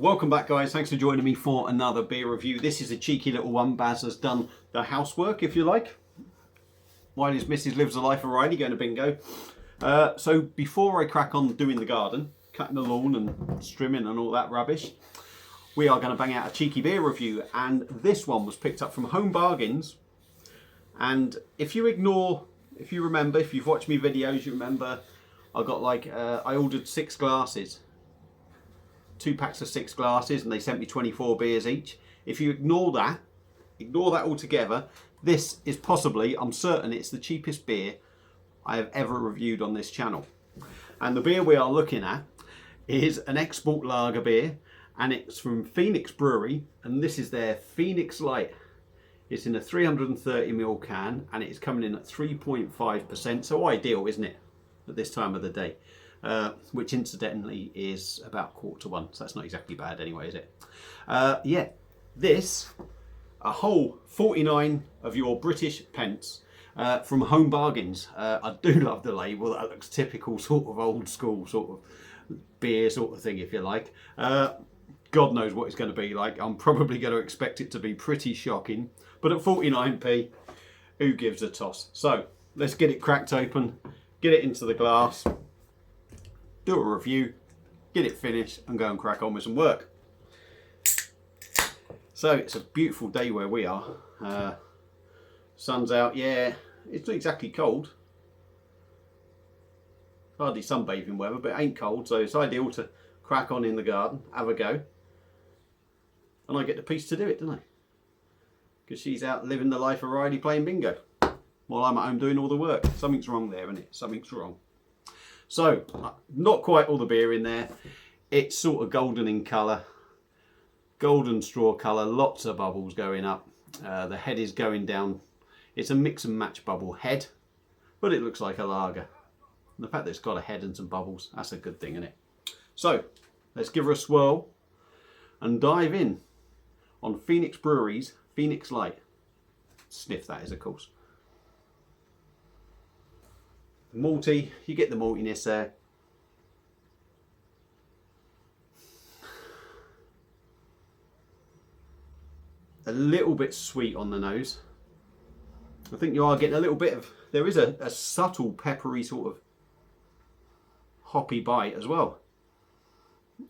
Welcome back, guys. Thanks for joining me for another beer review. This is a cheeky little one. Baz has done the housework, if you like, while his missus lives a life of Riley going to bingo. So before I crack on doing the garden, cutting the lawn and trimming and all that rubbish, we are going to bang out a cheeky beer review. And this one was picked up from Home Bargains. And if you remember, if you've watched me videos, you remember I got I ordered 6 glasses. 2 packs of 6 glasses, and they sent me 24 beers each. If you ignore that altogether, this is possibly, I'm certain it's the cheapest beer I have ever reviewed on this channel. And the beer we are looking at is an export lager beer, and it's from Phoenix Brewery, and this is their Phoenix Light. It's in a 330ml can, and it's coming in at 3.5%, so ideal, isn't it, at this time of the day? Which incidentally is about 1:45, so that's not exactly bad anyway, is it? Yeah, this, a whole 49 of your British pence from Home Bargains. I do love the label. That looks typical sort of old school sort of beer sort of thing, if you like. God knows what it's going to be like. I'm probably going to expect it to be pretty shocking, but at 49p, who gives a toss? So let's get it cracked open, get it into the glass, do a review, get it finished, and go and crack on with some work. So it's a beautiful day where we are. Sun's out, yeah, it's not exactly cold. Hardly sunbathing weather, but it ain't cold, so it's ideal to crack on in the garden, have a go. And I get the piece to do it, don't I? Because she's out living the life of Riley playing bingo, while I'm at home doing all the work. Something's wrong there, isn't it? Something's wrong. So, not quite all the beer in there. It's sort of golden in colour, golden straw colour, lots of bubbles going up. The head is going down. It's a mix and match bubble head, but it looks like a lager. And the fact that it's got a head and some bubbles, that's a good thing, isn't it? So, let's give her a swirl and dive in on Phoenix Brewery's Phoenix Light. Sniff that is, of course. Malty, you get the maltiness there. A little bit sweet on the nose. I think you are getting a little bit of, there is a subtle peppery sort of hoppy bite as well.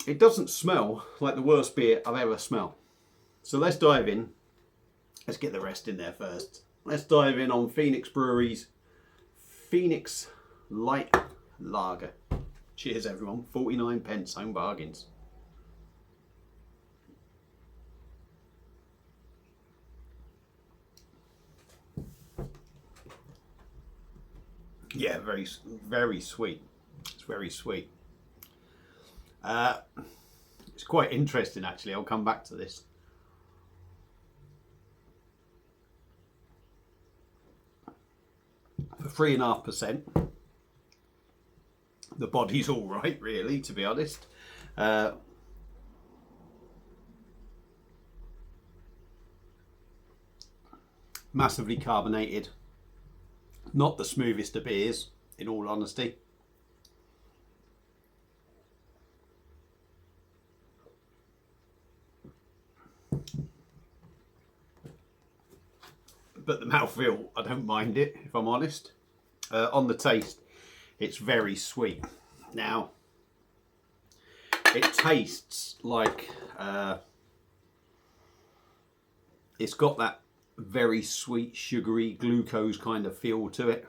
It doesn't smell like the worst beer I've ever smelled. So let's dive in. Let's get the rest in there first. Let's dive in on Phoenix Brewery's Phoenix Light Lager. Cheers everyone, 49p, Home Bargains. Yeah, very, very sweet. It's very sweet. It's quite interesting actually, I'll come back to this. For 3.5%, the body's all right, really, to be honest. Massively carbonated, not the smoothest of beers, in all honesty. But the mouthfeel, I don't mind it, if I'm honest. On the taste, it's very sweet. Now, it tastes like it's got that very sweet, sugary, glucose kind of feel to it,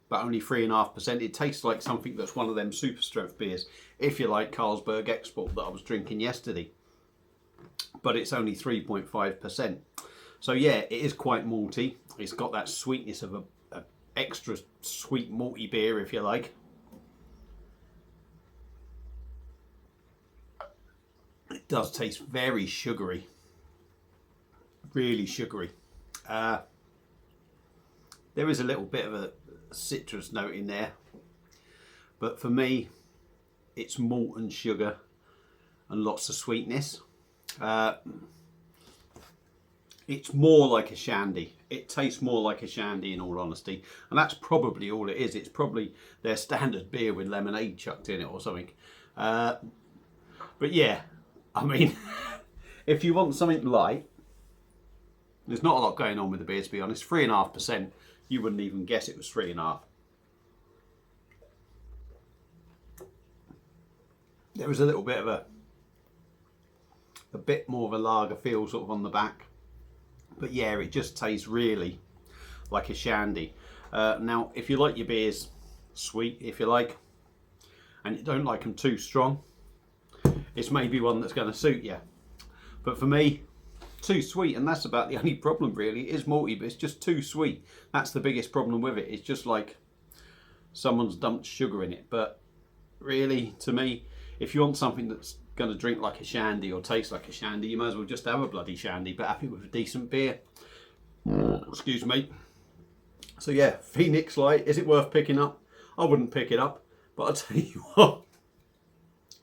but only 3.5%. It tastes like something that's one of them super strength beers, if you like, Carlsberg Export that I was drinking yesterday. But it's only 3.5%. So yeah, it is quite malty. It's got that sweetness of a extra sweet malty beer, if you like. It does taste very sugary. Really sugary. There is a little bit of a citrus note in there. But for me, it's malt and sugar and lots of sweetness. It's more like a shandy. It tastes more like a shandy in all honesty. And that's probably all it is. It's probably their standard beer with lemonade chucked in it or something. But yeah, I mean, if you want something light, there's not a lot going on with the beer, to be honest. 3.5%. You wouldn't even guess it was 3.5. There was a little bit of a bit more of a lager feel sort of on the back. But yeah, it just tastes really like a shandy. Now, if you like your beers sweet, if you like, and you don't like them too strong, it's maybe one that's going to suit you. But for me, too sweet, and that's about the only problem really. It is malty, but it's just too sweet. That's the biggest problem with it. It's just like someone's dumped sugar in it. But really, to me, if you want something that's going to drink like a shandy or taste like a shandy, you might as well just have a bloody shandy, but have it with a decent beer. Excuse me. So yeah, Phoenix Light, is it worth picking up? I wouldn't pick it up, but I'll tell you what,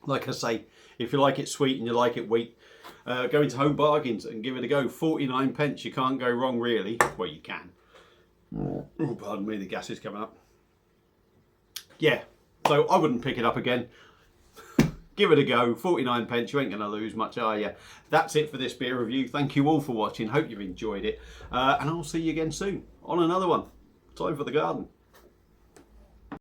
like I say, if you like it sweet and you like it weak, go into Home Bargains and give it a go. 49p, you can't go wrong really. Well, you can. Oh, pardon me, the gas is coming up. Yeah, so I wouldn't pick it up again. Give it a go. 49p, you ain't going to lose much, are you? That's it for this beer review. Thank you all for watching. Hope you've enjoyed it. And I'll see you again soon on another one. Time for the garden.